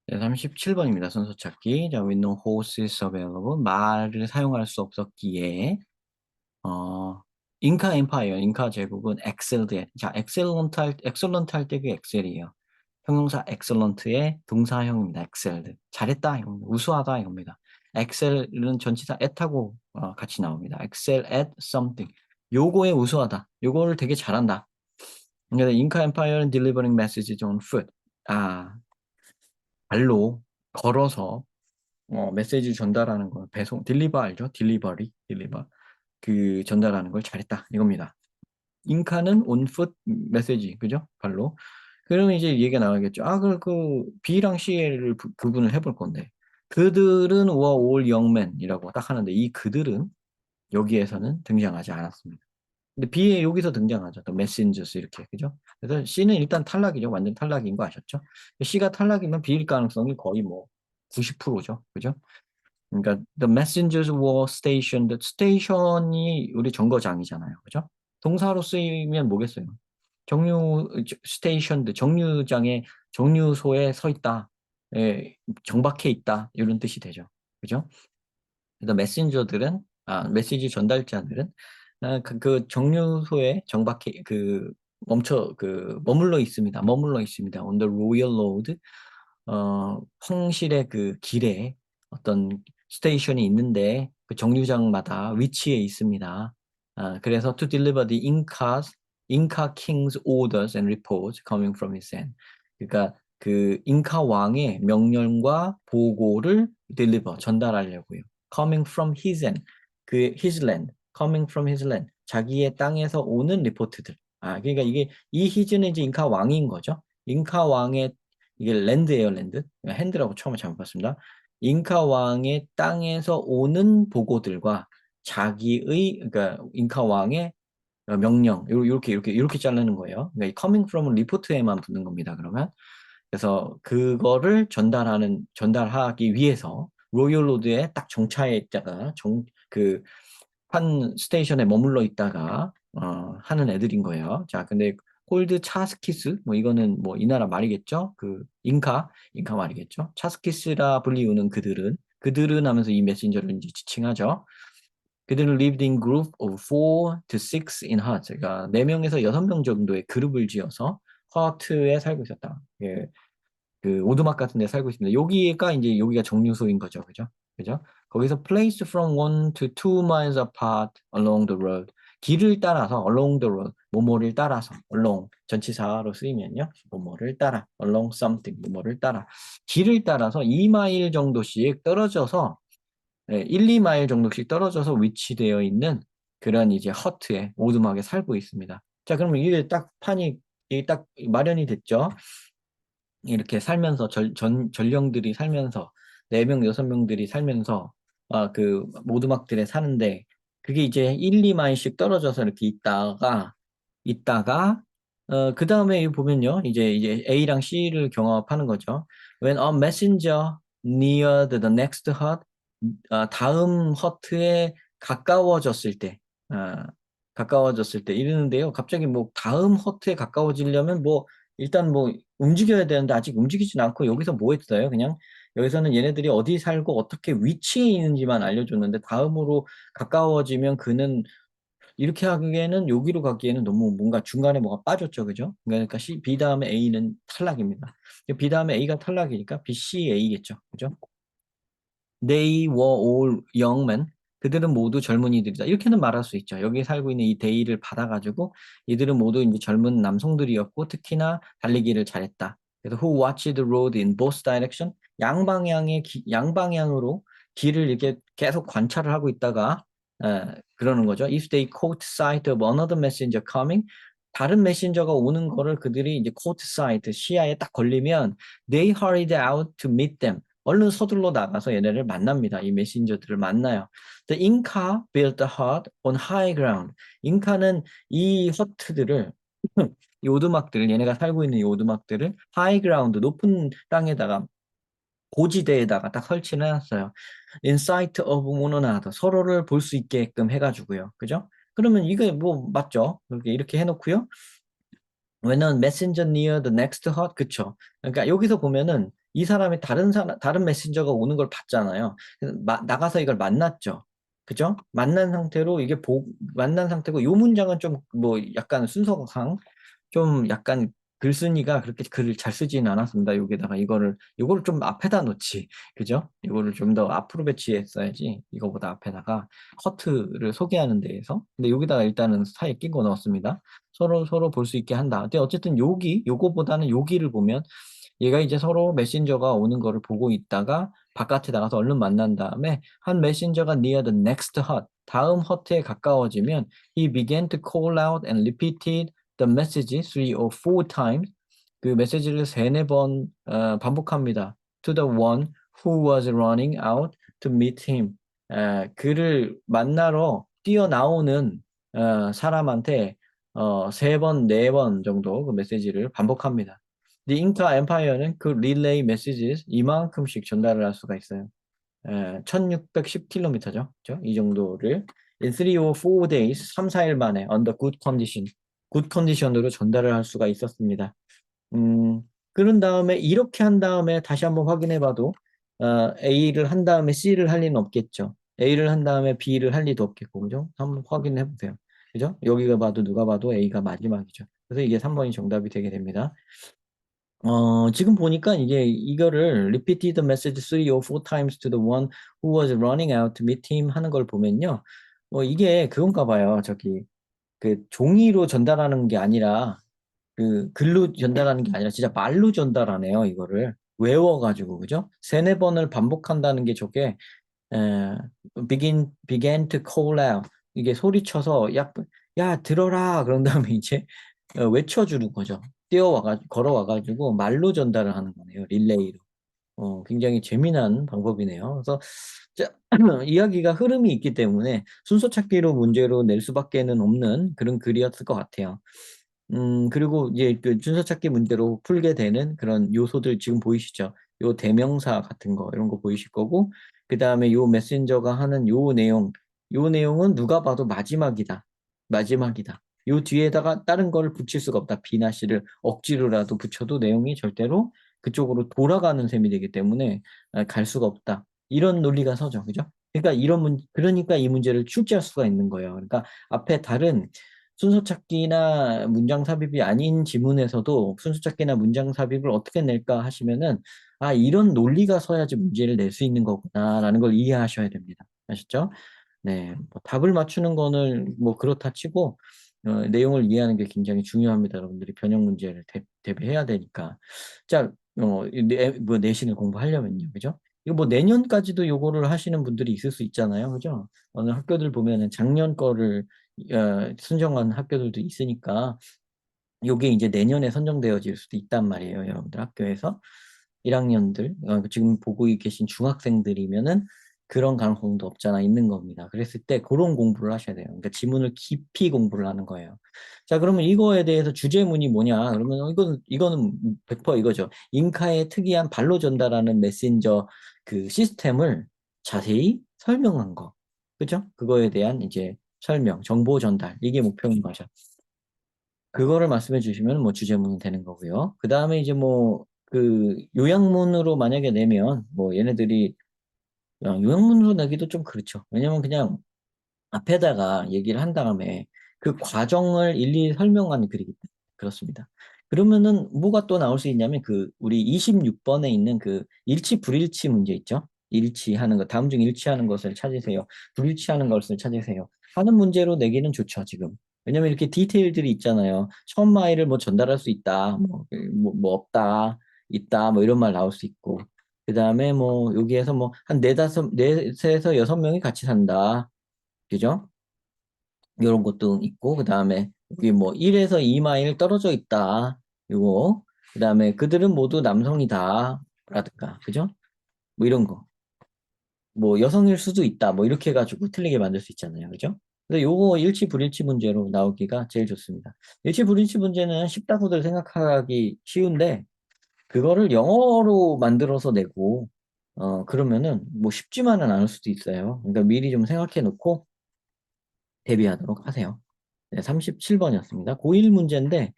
네, 37번입니다. 순서 찾기. 자, with no horses available. 말을 사용할 수 없었기에, 잉카 엠파이어, 잉카 제국은 excelled at. 자, excellent 할 때 그 excel이에요. 형용사 excellent의 동사형입니다. excelled. 잘했다, 이겁니다. 우수하다, 이겁니다. excel은 전치사 at하고 같이 나옵니다. excel at something. 요거에 우수하다. 요거를 되게 잘한다. 그러니까 잉카 엠파이어는 delivering messages on foot. 발로 걸어서 메시지 전달하는 거 배송 딜리버 알죠? 딜리버 그 전달하는 걸 잘했다 이겁니다. 잉카는 온풋 메시지 그죠? 발로. 그러면 이제 얘기가 나가겠죠. 그 B랑 C를 구분을 해볼 건데 그들은 were all young men이라고 딱 하는데 이 그들은 여기에서는 등장하지 않았습니다. 근데 B에 여기서 등장하죠. 또 messengers 이렇게 그죠? 그래서 C는 일단 탈락이죠. 완전 탈락인 거 아셨죠? C가 탈락이면 B일 가능성이 거의 뭐 90%죠. 그죠? 그러니까 the messengers were stationed. 스테이션이 우리 정거장이잖아요. 그죠? 동사로 쓰이면 뭐겠어요? stationed 정류장에 정류소에 서 있다. 정박해 있다. 이런 뜻이 되죠. 그죠? the messenger들은 메시지 전달자들은 그 정류소에 정박해 머물러 있습니다. 머물러 있습니다. on the royal road 황실의 그 길에 어떤 스테이션이 있는데 그 정류장마다 위치해 있습니다. 그래서 to deliver the Inca king's orders and reports coming from his hand. 그러니까 그 잉카 왕의 명령과 보고를 deliver 전달하려고요. coming from his hand. 그 his land. coming from his land. 자기의 땅에서 오는 리포트들. 그러니까 이게 이 his는 이제 잉카 왕인 거죠. 잉카 왕의 이게 랜드예요, 랜드. 핸드라고 처음에 잘못 봤습니다. 잉카 왕의 땅에서 오는 보고들과 그러니까 잉카 왕의 명령, 이렇게 자르는 거예요. 그러니까 이 coming from은 리포트에만 붙는 겁니다, 그러면. 그래서 그거를 전달하기 위해서 로열 로드에 딱 정차해 있다가 한 스테이션에 머물러 있다가 하는 애들인 거예요. 자, 근데 콜드 차스키스 뭐 이거는 뭐 이 나라 말이겠죠. 그 잉카 말이겠죠. 차스키스라 불리우는 그들은 하면서 이 메신저를 이제 지칭하죠. 그들은 lived in group of 4 to 6 in huts. 그러니까 4명에서 6명 정도의 그룹을 지어서 허트에 살고 있었다. 예, 그 오두막 같은 데 살고 있습니다. 여기가 정류소인 거죠. 그죠? 그죠? 거기서 placed from 1 to 2 miles apart along the road. 길을 따라서 along the road. 뭐뭐를 따라서 along 전치사로 쓰이면요. 뭐뭐를 따라 along something 뭐뭐를 따라 길을 따라서 2마일 정도씩 떨어져서 1, 2마일 정도씩 떨어져서 위치되어 있는 그런 이제 허트에 오두막에 살고 있습니다. 자, 그러면 이게 이게 딱 마련이 됐죠. 이렇게 살면서 전령들이 살면서 4명, 6명들이 살면서 그 오두막들에 사는데 그게 이제 1, 2마일씩 떨어져서 이렇게 있다가 그 다음에 보면요. 이제 A랑 C를 경합하는 거죠. When a messenger neared the next hut 다음 허트에 가까워졌을 때 이러는데요. 갑자기 뭐 다음 허트에 가까워지려면 뭐 일단 뭐 움직여야 되는데 아직 움직이진 않고 여기서 뭐 했어요? 그냥 여기서는 얘네들이 어디 살고 어떻게 위치에 있는지만 알려줬는데 다음으로 가까워지면 그는 이렇게 하기에는 여기로 가기에는 너무 뭔가 중간에 뭐가 빠졌죠. 그죠? 그러니까 B 다음에 A는 탈락입니다. B 다음에 A가 탈락이니까 B, C, A겠죠. 그죠? They were all young men. 그들은 모두 젊은이들이다. 이렇게는 말할 수 있죠. 여기 살고 있는 이 they를 받아가지고 이들은 모두 이제 젊은 남성들이었고 특히나 달리기를 잘했다. 그래서 who watched the road in both direction. 양방향으로 길을 이렇게 계속 관찰을 하고 있다가 그러는 거죠. If they caught sight of another messenger coming. 다른 메신저가 오는 거를 그들이 이제 caught sight 시야에 딱 걸리면 they hurried out to meet them. 얼른 서둘러 나가서 얘네를 만납니다. 이 메신저들을 만나요. The Inca built a hut on high ground. 잉카는 이 허트들을 이 오두막들을 얘네가 살고 있는 이 오두막들을 high ground 높은 땅에다가 고지대에다가 딱 설치를 해놨어요. In sight of one another 서로를 볼 수 있게끔 해가지고요. 그죠? 그러면 이게 뭐 맞죠? 이렇게 해놓고요. When a messenger near the next hut 그쵸? 그러니까 여기서 보면은 이 사람이 다른 메신저가 오는 걸 봤잖아요. 나가서 이걸 만났죠. 그죠? 만난 상태고, 요 문장은 좀 뭐 약간 순서상 좀 약간 글쓴이가 그렇게 글을 잘 쓰지는 않았습니다. 여기다가 이거를 좀 앞에다 놓지. 그죠? 이거를 좀 더 앞으로 배치했어야지. 이거보다 앞에다가 커트를 소개하는 데에서. 근데 여기다가 일단은 사이에 끼고 넣었습니다. 서로 볼 수 있게 한다. 근데 어쨌든 요거보다는 여기를 보면 얘가 이제 서로 메신저가 오는 거를 보고 있다가 바깥에 나가서 얼른 만난 다음에 한 메신저가 near the next hut, 다음 허트에 가까워지면 he began to call out and repeated the message 3 or 4 times. 그 메시지를 세네 번 반복합니다. To the one who was running out to meet him. 그를 만나러 뛰어나오는 사람한테 세 번, 네 번 정도 그 메시지를 반복합니다. The Inca Empire는 그 릴레이 메시지 이만큼씩 전달을 할 수가 있어요. 1610km죠. 그죠? 이 정도를 in 3 or 4 days, 3, 4일 만에 under good condition, good condition으로 전달을 할 수가 있었습니다. 그런 다음에 이렇게 한 다음에 다시 한번 확인해 봐도 A를 한 다음에 C를 할 리는 없겠죠. A를 한 다음에 B를 할 리도 없겠고, 그죠? 한번 확인해 보세요. 그죠? 여기가 봐도 누가 봐도 A가 마지막이죠. 그래서 이게 3번이 정답이 되게 됩니다. 지금 보니까 이거를 repeated the message 3 or 4 times to the one who was running out to meet him 하는 걸 보면요. 이게 그건가 봐요. 그 종이로 전달하는 게 아니라 그 글로 전달하는 게 아니라 진짜 말로 전달하네요. 이거를 외워가지고 그죠? 세네 번을 반복한다는 게 저게 에, began to call out 이게 소리쳐서 야 들어라 그런 다음에 이제 외쳐주는 거죠. 걸어와가지고 말로 전달을 하는 거네요. 릴레이로. 굉장히 재미난 방법이네요. 그래서 자, 이야기가 흐름이 있기 때문에 순서 찾기로 문제로 낼 수밖에는 없는 그런 글이었을 것 같아요. 그리고 이제 그 순서 찾기 문제로 풀게 되는 그런 요소들 지금 보이시죠? 요 대명사 같은 거 이런 거 보이실 거고 그 다음에 요 메신저가 하는 요 내용은 누가 봐도 마지막이다. 마지막이다. 요 뒤에다가 다른 걸 붙일 수가 없다. B나 C를 억지로라도 붙여도 내용이 절대로 그쪽으로 돌아가는 셈이 되기 때문에 갈 수가 없다. 이런 논리가 서죠. 그죠? 그러니까 이 문제를 출제할 수가 있는 거예요. 그러니까 앞에 다른 순서 찾기나 문장 삽입이 아닌 지문에서도 순서 찾기나 문장 삽입을 어떻게 낼까 하시면은 이런 논리가 서야지 문제를 낼 수 있는 거구나라는 걸 이해하셔야 됩니다. 아셨죠? 네, 뭐 답을 맞추는 거는 뭐 그렇다 치고 내용을 이해하는 게 굉장히 중요합니다. 여러분들이 변형 문제를 대비해야 되니까. 자, 뭐 내신을 공부하려면요, 그죠? 이거 뭐 내년까지도 요거를 하시는 분들이 있을 수 있잖아요, 그죠? 어느 학교들 보면은 작년 거를 선정한 학교들도 있으니까 요게 이제 내년에 선정되어질 수도 있단 말이에요, 여러분들 학교에서. 1학년들, 지금 보고 계신 중학생들이면은 그런 가능성도 없잖아 있는 겁니다. 그랬을 때 그런 공부를 하셔야 돼요. 그러니까 지문을 깊이 공부를 하는 거예요. 자, 그러면 이거에 대해서 주제문이 뭐냐? 그러면 이거는 100% 이거죠. 잉카의 특이한 발로 전달하는 메신저 그 시스템을 자세히 설명한 거. 그죠? 그거에 대한 이제 설명, 정보 전달. 이게 목표인 거죠. 그거를 말씀해 주시면 뭐 주제문은 되는 거고요. 그 다음에 이제 뭐 그 요약문으로 만약에 내면 뭐 얘네들이 요약문으로 내기도 좀 그렇죠. 왜냐면 그냥 앞에다가 얘기를 한 다음에 그 과정을 일일이 설명하는 글이기 때문에 그렇습니다. 그러면은 뭐가 또 나올 수 있냐면 그 우리 26번에 있는 그 일치 불일치 문제 있죠? 일치하는 거 다음 중 일치하는 것을 찾으세요. 불일치하는 것을 찾으세요. 하는 문제로 내기는 좋죠, 지금. 왜냐면 이렇게 디테일들이 있잖아요. 처음 마일을 뭐 전달할 수 있다. 뭐 없다. 있다. 뭐 이런 말 나올 수 있고. 그 다음에 뭐 여기에서 뭐 한 넷에서 6명이 같이 산다. 그죠? 이런 것도 있고, 그 다음에 여기 뭐 1에서 2마일 떨어져 있다. 요거. 그 다음에 그들은 모두 남성이다. 라든가. 그죠? 뭐 이런 거. 뭐 여성일 수도 있다. 뭐 이렇게 해가지고 틀리게 만들 수 있잖아요. 그죠? 그래서 요거 일치 불일치 문제로 나오기가 제일 좋습니다. 일치 불일치 문제는 쉽다고들 생각하기 쉬운데, 그거를 영어로 만들어서 내고, 그러면은 뭐 쉽지만은 않을 수도 있어요. 그러니까 미리 좀 생각해 놓고 대비하도록 하세요. 네, 37번이었습니다. 고1 문제인데,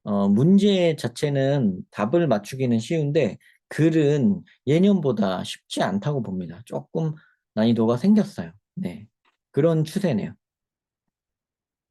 문제 자체는 답을 맞추기는 쉬운데, 글은 예년보다 쉽지 않다고 봅니다. 조금 난이도가 생겼어요. 네. 그런 추세네요.